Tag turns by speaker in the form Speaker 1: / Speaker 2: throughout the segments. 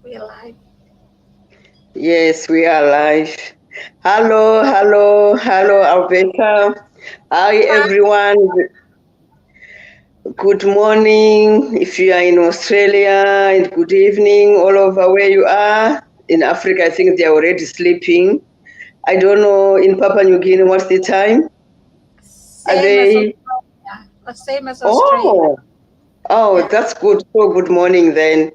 Speaker 1: We're live.
Speaker 2: Yes, we are live. Hello, hello, hello, Alberta. Hi,
Speaker 1: Hi.
Speaker 2: everyone. Good morning if you are in Australia, and good evening all over where you are. In Africa, I think they are already sleeping. I don't know, in Papua New Guinea, what's the time? Are
Speaker 1: Same as
Speaker 2: they?
Speaker 1: Australia. Same as Australia.
Speaker 2: Oh, oh,
Speaker 1: Yeah.
Speaker 2: that's good. So, good morning then.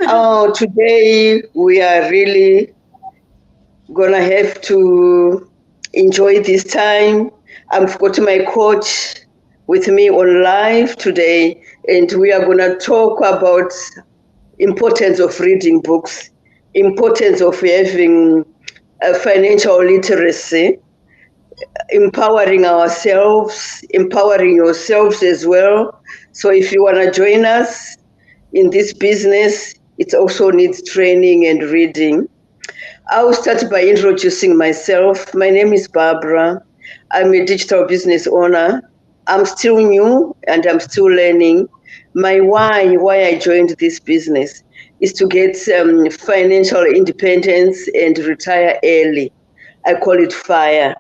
Speaker 2: Oh, today we are really gonna have to enjoy this time. I've got my coach with me on live today, and we are gonna talk about importance of reading books, importance of having financial literacy, empowering ourselves, empowering yourselves as well. So if you wanna join us in this business, it also needs training and reading. I'll start by introducing myself. My name is Barbara. I'm a digital business owner. I'm still new and I'm still learning. My why I joined this business is to get financial independence and retire early. I call it FIRE.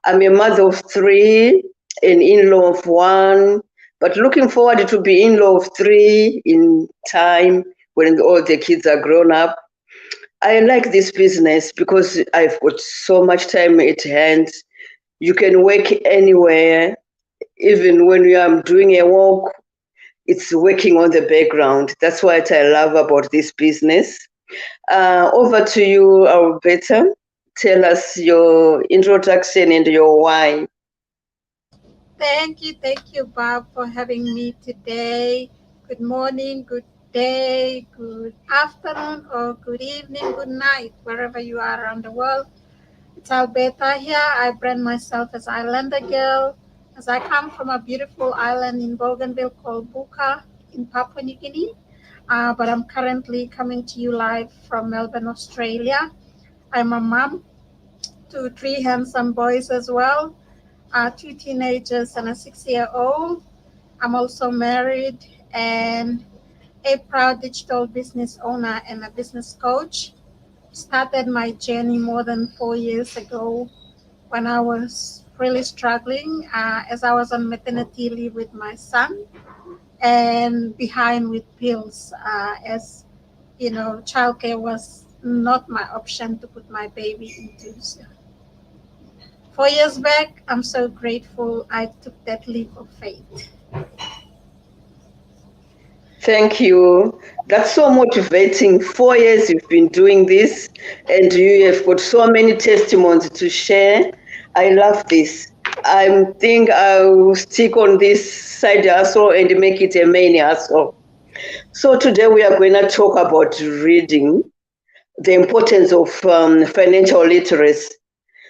Speaker 2: I'm a mother of three, an in-law of one, but looking forward to be in-law of three in time when all the kids are grown up. I like this business because I've got so much time at hand. You can work anywhere, even when you are doing a walk, it's working on the background. That's what I love about this business. Over to you, Alberta. Tell us your introduction and your why.
Speaker 1: Thank you, Bob, for having me today. Good morning, good day, good afternoon, or good evening, good night, wherever you are around the world. It's Alberta here. I brand myself as Islander Girl, as I come from a beautiful island in Bougainville called Buka in Papua New Guinea. But I'm currently coming to you live from Melbourne, Australia. I'm a mom to three handsome boys as well, two teenagers and a 6 year old. I'm also married and a proud digital business owner and a business coach. Started my journey more than 4 years ago when I was really struggling as I was on maternity leave with my son and behind with bills as you know childcare was not my option to put my baby into. So 4 years back, I'm so grateful I took that leap of faith.
Speaker 2: Thank you. That's so motivating. 4 years you've been doing this, and you have got so many testimonies to share. I love this. I think I'll stick on this side hustle and make it a main hustle. So today we are going to talk about reading, the importance of financial literacy,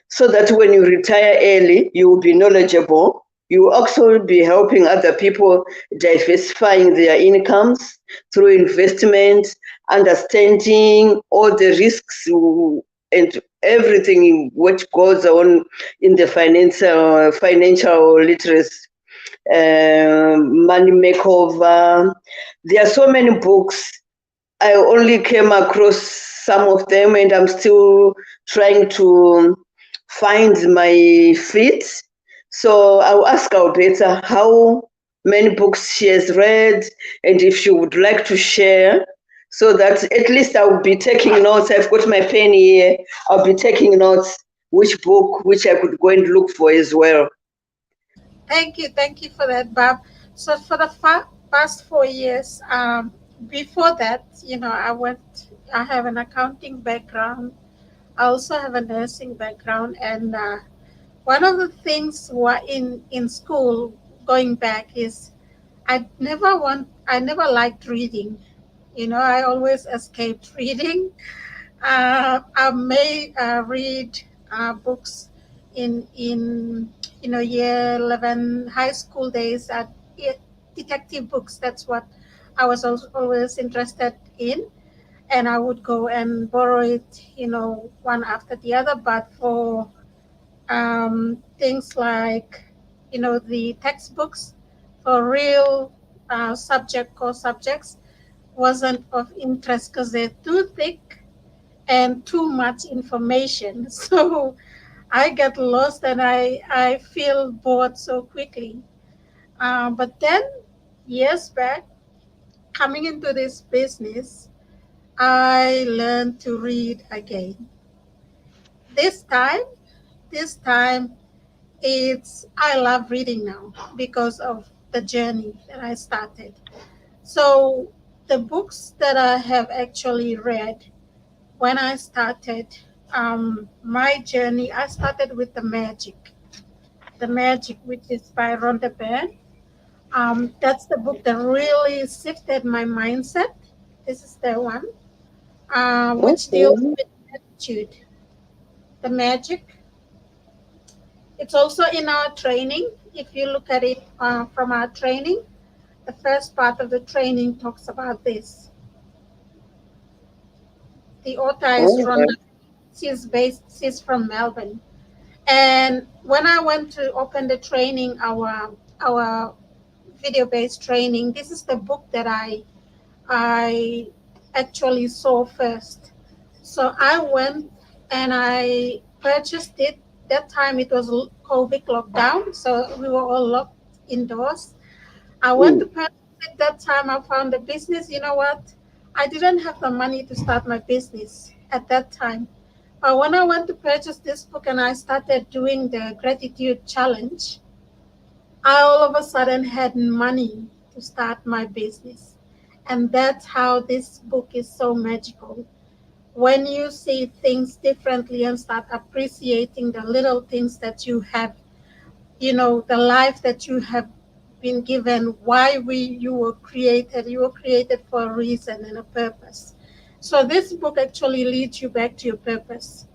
Speaker 2: so that when you retire early, you will be knowledgeable. You will also be helping other people diversifying their incomes through investment, understanding all the risks and everything which goes on in the financial literacy, money makeover. There are so many books. I only came across some of them, and I'm still trying to find my feet. So I'll ask Alberta how many books she has read and if she would like to share, so that at least I'll be taking notes. I've got my pen here. I'll be taking notes which book which I could go and look for as well.
Speaker 1: Thank you for that, Bob. So for the past 4 years, before that, I have an accounting background. I also have a nursing background, and one of the things in school going back is I never liked reading. I always escaped reading. I may read books in year 11 high school days at detective books. That's what I was also always interested in, and I would go and borrow it, one after the other. But for things like the textbooks for real core subjects, wasn't of interest because they're too thick and too much information. So I get lost and I feel bored so quickly. But then, years back, coming into this business, I learned to read again. This time, this time, I love reading now because of the journey that I started. So the books that I have actually read when I started my journey, I started with The Magic, which is by Rhonda Byrne. That's the book that really shifted my mindset. This is the one, which deals
Speaker 2: Okay.
Speaker 1: with attitude. The Magic. It's also in our training. If you look at it from our training, the first part of the training talks about this. The author is
Speaker 2: All
Speaker 1: Rhonda.
Speaker 2: right.
Speaker 1: She's from Melbourne. And when I went to open the training, our video-based training, this is the book that I actually saw first. So I went and I purchased it. That time it was COVID lockdown, so we were all locked indoors. I went to
Speaker 2: Mm.
Speaker 1: purchase it. That time I found a business. You know what? I didn't have the money to start my business at that time. But when I went to purchase this book and I started doing the gratitude challenge, I all of a sudden had money to start my business. And that's how this book is so magical. When you see things differently and start appreciating the little things that you have, the life that you have been given, why you were created for a reason and a purpose. So this book actually leads you back to your purpose,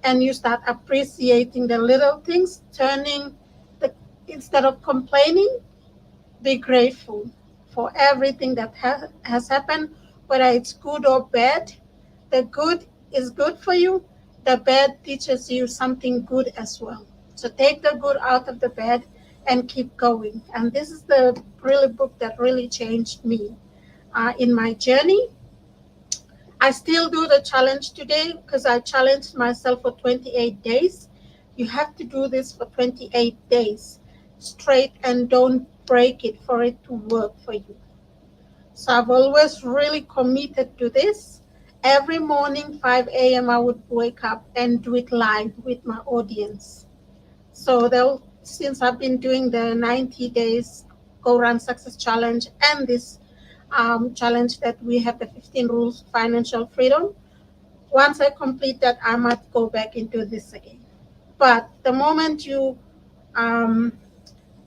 Speaker 1: and you start appreciating the little things, turning the instead of complaining, be grateful for everything that has happened, whether it's good or bad. The good is good for you, the bad teaches you something good as well. So take the good out of the bad and keep going. And this is the really book that really changed me in my journey. I still do the challenge today because I challenged myself for 28 days. You have to do this for 28 days straight and don't break it for it to work for you. So I've always really committed to this. Every morning, 5 a.m., I would wake up and do it live with my audience. So since I've been doing the 90 days Go Run Success Challenge and this challenge that we have, the 15 Rules of Financial Freedom, once I complete that, I might go back into this again. But the moment um,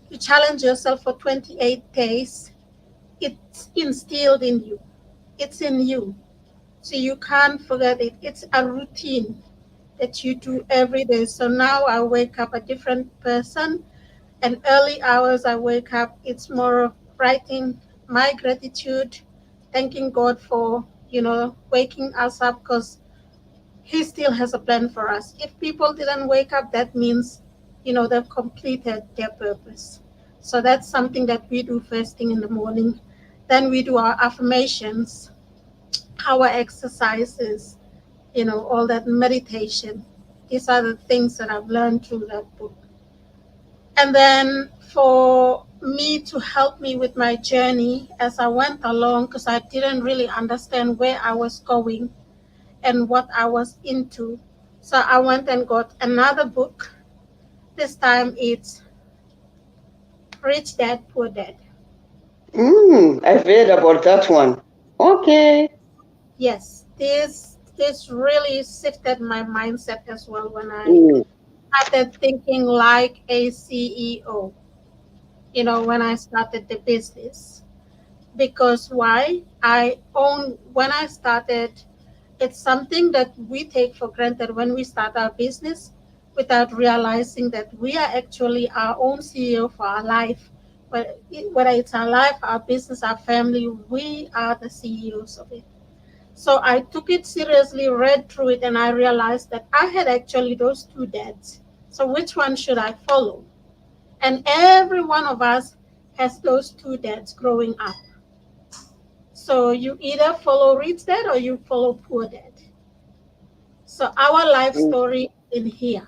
Speaker 1: you challenge yourself for 28 days, it's instilled in you. It's in you. So you can't forget it. It's a routine that you do every day. So now I wake up a different person, and early hours I wake up, it's more of writing my gratitude, thanking God for, waking us up because He still has a plan for us. If people didn't wake up, that means, they've completed their purpose. So that's something that we do first thing in the morning. Then we do our affirmations, our exercises, all that meditation. These are the things that I've learned through that book. And then for me to help me with my journey as I went along, because I didn't really understand where I was going and what I was into. So I went and got another book. This time it's Rich Dad Poor Dad.
Speaker 2: I've heard about that one. Okay.
Speaker 1: Yes, this really shifted my mindset as well when I
Speaker 2: Mm.
Speaker 1: started thinking like a CEO, when I started the business. Because why? When I started, it's something that we take for granted when we start our business without realizing that we are actually our own CEO for our life. Whether it's our life, our business, our family, we are the CEOs of it. So I took it seriously, read through it, and I realized that I had actually those two dads. So which one should I follow? And every one of us has those two dads growing up. So you either follow Rich Dad or you follow Poor Dad. So our life
Speaker 2: mm,
Speaker 1: story in here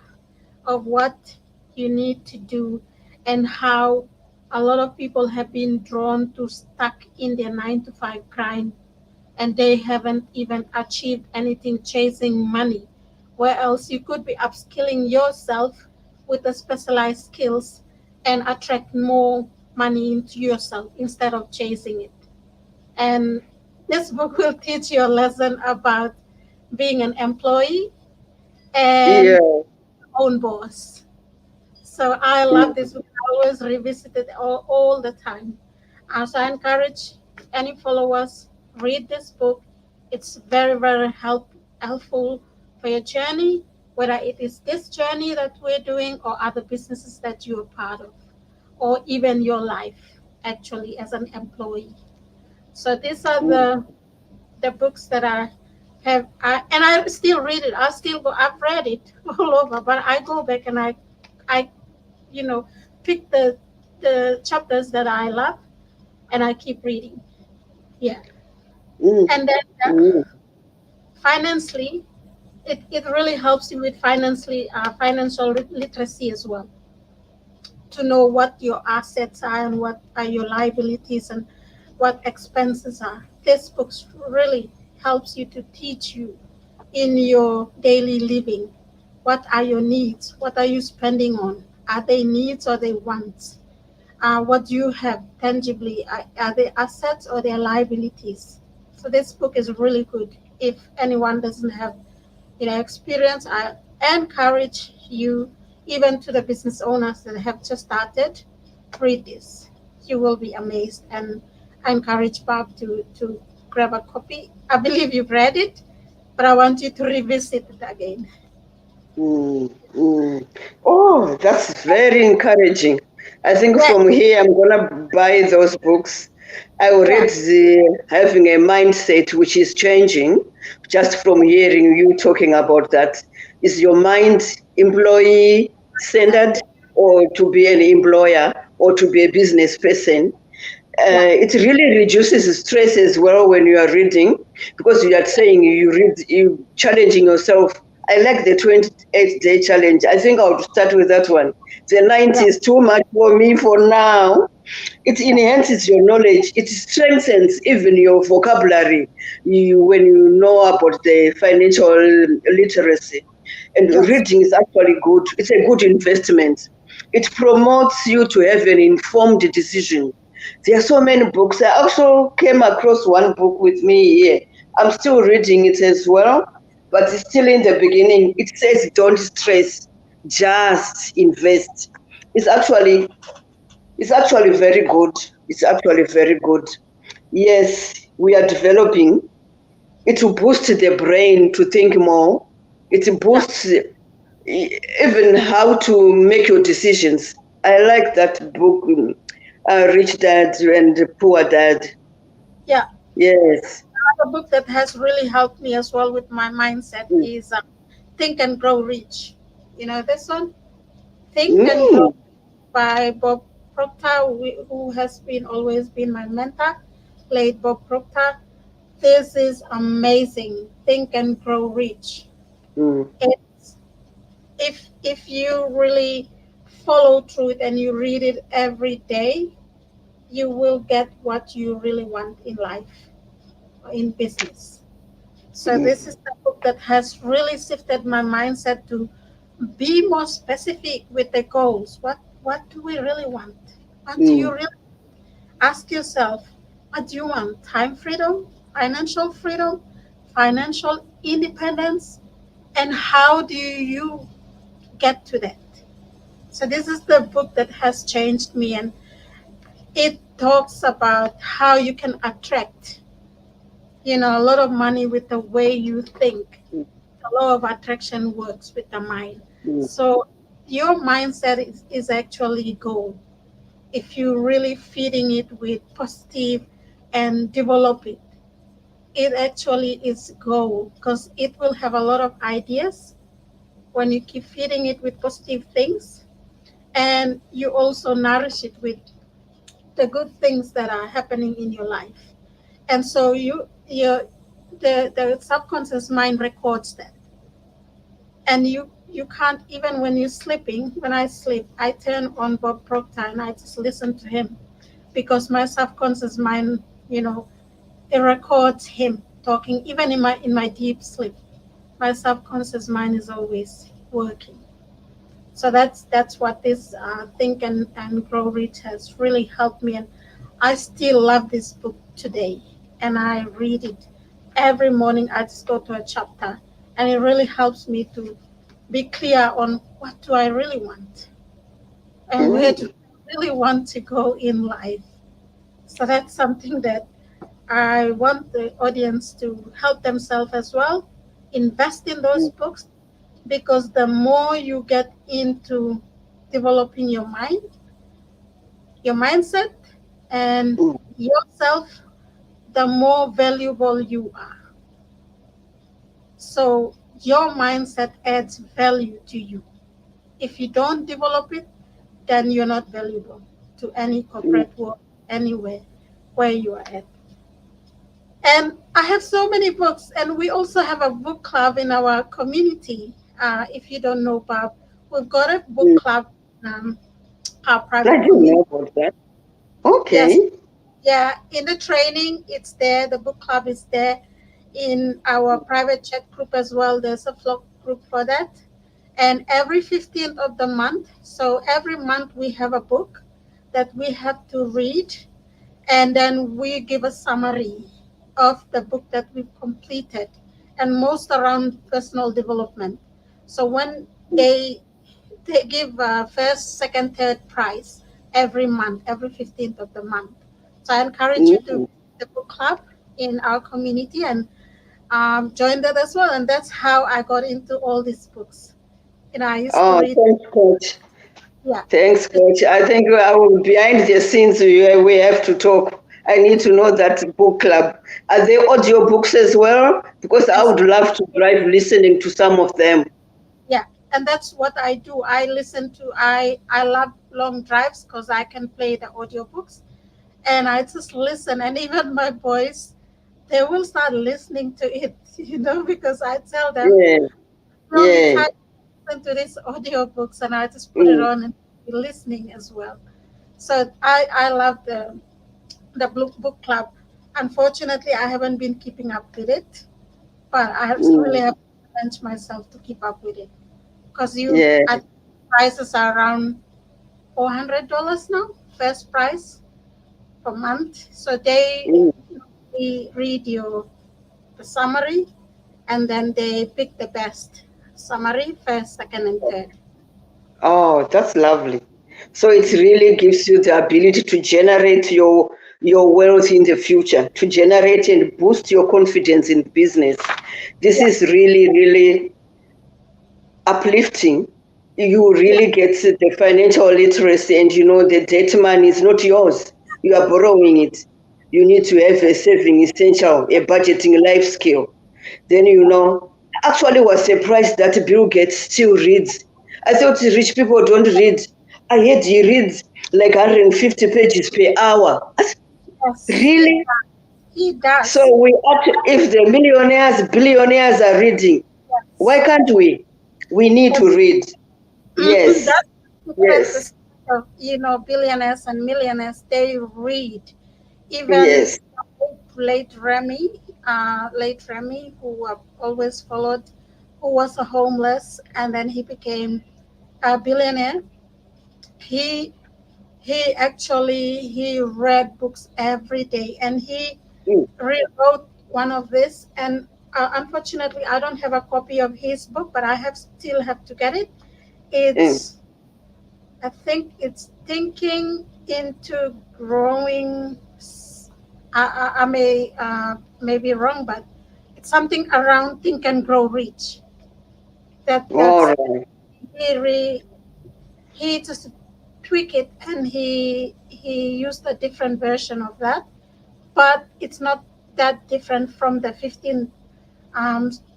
Speaker 1: of what you need to do and how a lot of people have been drawn to stuck in their 9 to 5 grind and they haven't even achieved anything chasing money. Where else you could be upskilling yourself with the specialized skills and attract more money into yourself instead of chasing it. And this book will teach you a lesson about being an employee and
Speaker 2: yeah.
Speaker 1: own boss. So I love
Speaker 2: Mm,
Speaker 1: this book. I always revisit it all the time. So I encourage any followers, read this book. It's very, very helpful for your journey, whether it is this journey that we're doing or other businesses that you're part of, or even your life actually as an employee. So these are
Speaker 2: mm,
Speaker 1: the books that I have, and I still read it. I still go. I've read it all over, but I go back and I, you know, pick the chapters that I love, and I keep reading. Yeah,
Speaker 2: mm,
Speaker 1: and then
Speaker 2: mm,
Speaker 1: financially, it really helps you with financial literacy as well, to know what your assets are and what are your liabilities and what expenses are. This book really helps you to teach you in your daily living. What are your needs? What are you spending on? Are they needs or they wants? What do you have tangibly? Are they assets or their liabilities? So this book is really good. If anyone doesn't have experience, I encourage you, even to the business owners that have just started, read this. You will be amazed. And I encourage Bob to grab a copy. I believe you've read it, but I want you to revisit it again.
Speaker 2: mm, mm. Oh, that's very encouraging. I think
Speaker 1: Yeah,
Speaker 2: from here I'm gonna buy those books. I
Speaker 1: yeah,
Speaker 2: already having a mindset which is changing just from hearing you talking about that. Is your mind employee centered or to be an employer or to be a business person?
Speaker 1: yeah,
Speaker 2: It really reduces stress as well when you are reading because you are saying you challenging yourself. I like the 28-day challenge. I think I would start with that one. The 90
Speaker 1: yeah,
Speaker 2: is too much for me for now. It enhances your knowledge. It strengthens even your vocabulary when you know about the financial literacy. And
Speaker 1: yes,
Speaker 2: reading is actually good. It's a good investment. It promotes you to have an informed decision. There are so many books. I also came across one book with me here. I'm still reading it as well, but it's still in the beginning. It says, don't stress, just invest. It's actually it's actually very good. It's actually very good. Yes, we are developing. It will boost the brain to think more. It
Speaker 1: yeah,
Speaker 2: boosts even how to make your decisions. I like that book, Rich Dad and Poor Dad.
Speaker 1: yeah.
Speaker 2: Yes.
Speaker 1: Another book that has really helped me as well with my mindset
Speaker 2: Mm.
Speaker 1: is Think and Grow Rich. You know this one? Think and Grow
Speaker 2: Mm.
Speaker 1: by Bob Proctor, who has been always been my mentor, late Bob Proctor. This is amazing. Think and Grow Rich.
Speaker 2: Mm.
Speaker 1: It's, if you really follow through it and you read it every day, you will get what you really want in life, in business. So this
Speaker 2: Mm.
Speaker 1: is the book that has really shifted my mindset to be more specific with the goals. What do we really want? What do you
Speaker 2: Mm.
Speaker 1: really ask yourself? What do you want? Time freedom, financial independence, and how do you get to that? So this is the book that has changed me, and it talks about how you can attract, a lot of money with the way you think. The law of attraction works with the mind.
Speaker 2: Mm.
Speaker 1: So your mindset is actually goal. If you really feeding it with positive and develop it, it actually is goal because it will have a lot of ideas when you keep feeding it with positive things, and you also nourish it with the good things that are happening in your life. And so the subconscious mind records that. And you can't, even when you're sleeping, when I sleep, I turn on Bob Proctor and I just listen to him, because my subconscious mind, it records him talking. Even in my deep sleep, my subconscious mind is always working. So that's what this Think and Grow Rich has really helped me. And I still love this book today, and I read it every morning. I just go to a chapter, and it really helps me to be clear on what do I really want and where do I really want to go in life. So that's something that I want the audience to help themselves as well. Invest in those books, because the more you get into developing your mind, your mindset, and yourself, the more valuable you are. So your mindset adds value to you. If you don't develop it, then you're not valuable to any corporate world, anywhere where you are at. And I have so many books, and we also have a book club in our community. If you don't know, Bob, we've got a book club, our
Speaker 2: I
Speaker 1: private
Speaker 2: didn't
Speaker 1: community.
Speaker 2: know about that.
Speaker 1: Yes,
Speaker 2: Okay.
Speaker 1: yeah, in the training, it's there. The book club is there. In our private chat group as well, there's a flock group for that. And every 15th of the month, so every month we have a book that we have to read, and then we give a summary of the book that we've completed, and most around personal development. So when they give first, second, third prize every month, every 15th of the month. So I encourage you to visit the book club in our community and join that as well. And that's how I got into all these books. I used to
Speaker 2: Oh,
Speaker 1: read.
Speaker 2: thanks, Coach.
Speaker 1: Yeah.
Speaker 2: Thanks, Coach. I think I will behind the scenes. We have to talk. I need to know that book club. Are there audio books as well? Because I
Speaker 1: Yes.
Speaker 2: would love to drive listening to some of them.
Speaker 1: Yeah. And that's what I do. I love long drives because I can play the audiobooks, and I just listen. And even my boys, they will start listening to it, because I tell them,
Speaker 2: Yeah,
Speaker 1: really
Speaker 2: yeah.
Speaker 1: try to listen to these audiobooks, and I just put it
Speaker 2: Mm,
Speaker 1: on and be listening as well. So I love the book club. Unfortunately, I haven't been keeping up with it, but I really
Speaker 2: mm,
Speaker 1: have to challenge myself to keep up with it, because
Speaker 2: yeah.
Speaker 1: I think prices are around $400 now, first price per month. So
Speaker 2: Mm.
Speaker 1: they read the summary, and then they pick the best summary, first, second, and third.
Speaker 2: Oh, that's lovely. So it really gives you the ability to generate your wealth in the future, to generate and boost your confidence in business. This
Speaker 1: Yeah,
Speaker 2: is really, really uplifting. You
Speaker 1: yeah,
Speaker 2: really get the financial literacy, and the debt money is not yours. You are borrowing it. You need to have a saving essential, a budgeting life skill. Then I actually was surprised that Bill Gates still reads. I thought rich people don't read. I heard he reads like 150 pages per hour.
Speaker 1: yes,
Speaker 2: Really?
Speaker 1: he
Speaker 2: So
Speaker 1: does.
Speaker 2: if the millionaires, billionaires are reading, why
Speaker 1: Yes,
Speaker 2: can't we? We need to
Speaker 1: yes.
Speaker 2: read. Yes,
Speaker 1: That's the
Speaker 2: yes,
Speaker 1: difference of, billionaires and millionaires. They read. Even
Speaker 2: yes.
Speaker 1: late Remy, who I've always followed, who was a homeless, and then he became a billionaire. He he read books every day, and he
Speaker 2: Mm,
Speaker 1: rewrote one of this. And unfortunately, I don't have a copy of his book, but I have still have to get it.
Speaker 2: mm.
Speaker 1: It's I think it's Thinking into Growing. I may be wrong, but it's something around Think and Grow Rich.
Speaker 2: All
Speaker 1: That's
Speaker 2: right.
Speaker 1: he he just tweak it, and he used a different version of that, but it's not that different from the 15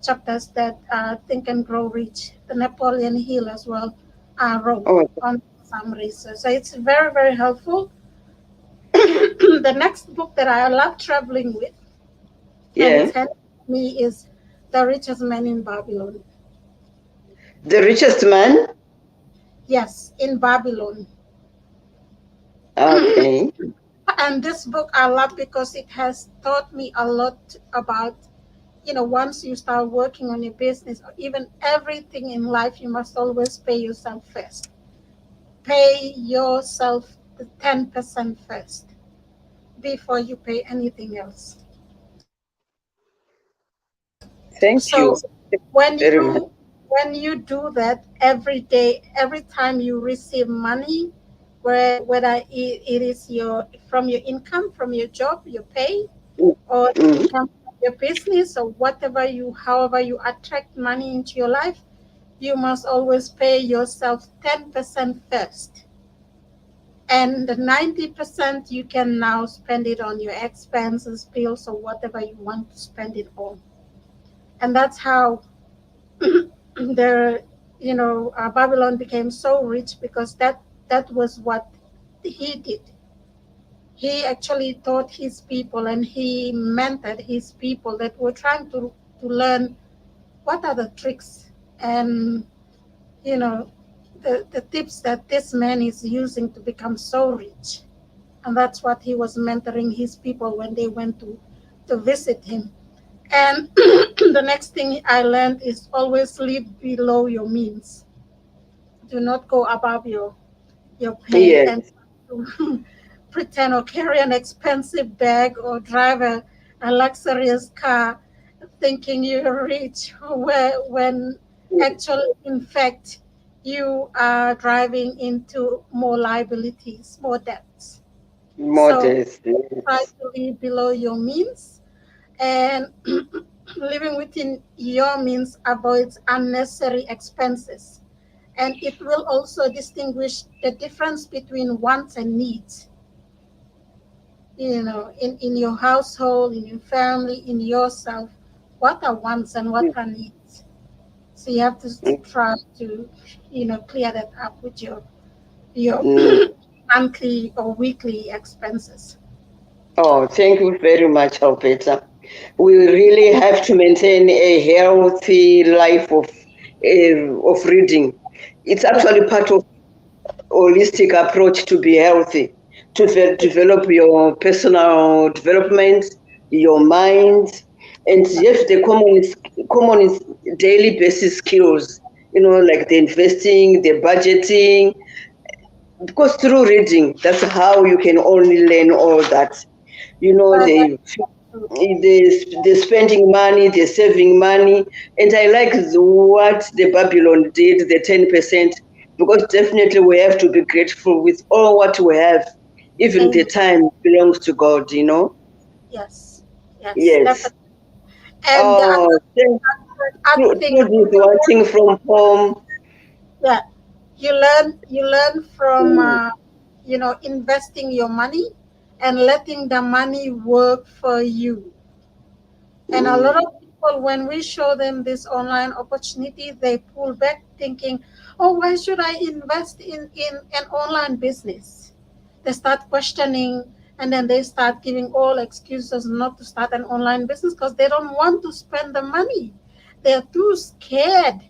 Speaker 1: chapters that Think and Grow Rich, the Napoleon Hill as well, wrote
Speaker 2: Oh,
Speaker 1: on some research. So it's very, very helpful. The next book that I love traveling with, and
Speaker 2: Yeah.
Speaker 1: it's handed to me is The Richest Man in Babylon.
Speaker 2: The richest man.
Speaker 1: Yes, in Babylon.
Speaker 2: Okay.
Speaker 1: And this book I love because it has taught me a lot about, once you start working on your business or even everything in life, you must always pay yourself first. Pay yourself the 10% first before you pay anything else.
Speaker 2: Thank you
Speaker 1: So when
Speaker 2: very much.
Speaker 1: you when you do that every day, every time you receive money, whether it is from your income, from your job, your pay, or
Speaker 2: Mm.
Speaker 1: income from your business, or however you attract money into your life, you must always pay yourself 10% first. And the 90% you can now spend it on your expenses, bills, or whatever you want to spend it on. And that's how the Babylon became so rich, because that was what he did. He actually taught his people and he mentored his people that were trying to learn what are the tricks and the tips that this man is using to become so rich. And that's what he was mentoring his people when they went to visit him. And the next thing I learned is always live below your means. Do not go above your pay
Speaker 2: Yes.
Speaker 1: and pretend or carry an expensive bag or drive a luxurious car thinking you're rich, when actually, in fact, you are driving into more liabilities, more debts. So
Speaker 2: Modest.
Speaker 1: try
Speaker 2: Yes.
Speaker 1: to live below your means, and living within your means avoids unnecessary expenses, and it will also distinguish the difference between wants and needs, in your household, in your family, in yourself. What are wants and what are needs? So you have to try to clear that up with your
Speaker 2: Mm.
Speaker 1: monthly or weekly expenses.
Speaker 2: Oh, thank you very much, Alberta. We really have to maintain a healthy life of reading. It's
Speaker 1: Yeah,
Speaker 2: actually part of holistic approach to be healthy, to develop your personal development, your mind, and
Speaker 1: yeah,
Speaker 2: you have the common daily basis skills, like the investing, the budgeting, because through reading, that's how you can only learn all that. You know,
Speaker 1: but
Speaker 2: they
Speaker 1: true.
Speaker 2: they're spending money, they're saving money. And I like what the Babylon did, the 10%, because definitely we have to be grateful with all what we have. Even the
Speaker 1: Amen.
Speaker 2: time belongs to God.
Speaker 1: Yes, yes,
Speaker 2: Yes.
Speaker 1: definitely. And the
Speaker 2: Oh, thank
Speaker 1: other
Speaker 2: you.
Speaker 1: thing,
Speaker 2: Do this watching from home.
Speaker 1: yeah, you learn from
Speaker 2: Mm,
Speaker 1: investing your money and letting the money work for you. And a lot
Speaker 2: mm,
Speaker 1: of people, when we show them this online opportunity, they pull back thinking, oh, why should I invest in an online business? They start questioning, and then they start giving all excuses not to start an online business because they don't want to spend the money. They're too scared.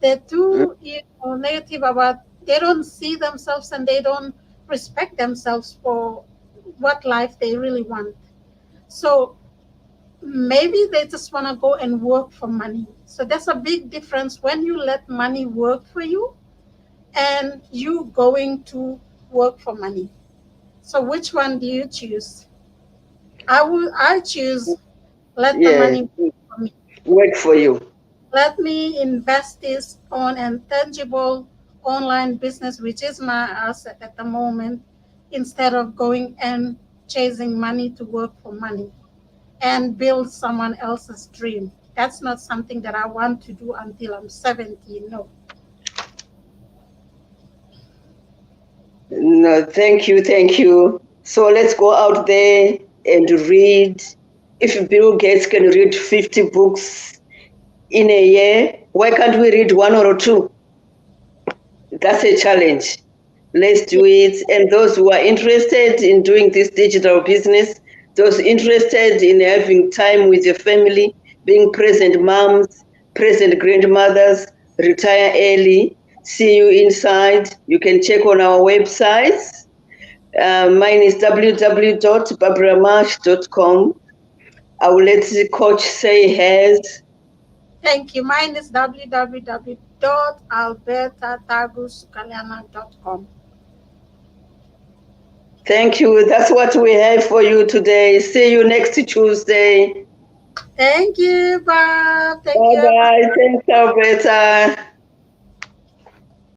Speaker 1: They're
Speaker 2: mm.
Speaker 1: too negative about, they don't see themselves and they don't respect themselves for what life they really want. So maybe they just want to go and work for money. So there's a big difference when you let money work for you and you going to work for money. So which one do you choose? I choose let the
Speaker 2: Yes,
Speaker 1: money work for me.
Speaker 2: work for you.
Speaker 1: Let me invest this on a tangible online business, which is my asset at the moment, instead of going and chasing money to work for money and build someone else's dream. That's not something that I want to do until I'm 70. No.
Speaker 2: No, thank you, thank you. So let's go out there and read. If Bill Gates can read 50 books in a year, why can't we read one or two? That's a challenge. Let's
Speaker 1: Yeah,
Speaker 2: do it. And those who are interested in doing this digital business, those interested in having time with your family, being present moms, present grandmothers, retire early. See you inside. You can check on our websites. Mine is www.barbaramash.com. I will let the coach say hers.
Speaker 1: Thank you. Mine is www.albertatagusukaliana.com.
Speaker 2: Thank you. That's what we have for you today. See you next Tuesday.
Speaker 1: Thank you, Bob. Thank
Speaker 2: Bye
Speaker 1: you.
Speaker 2: bye. Thanks, Alberta.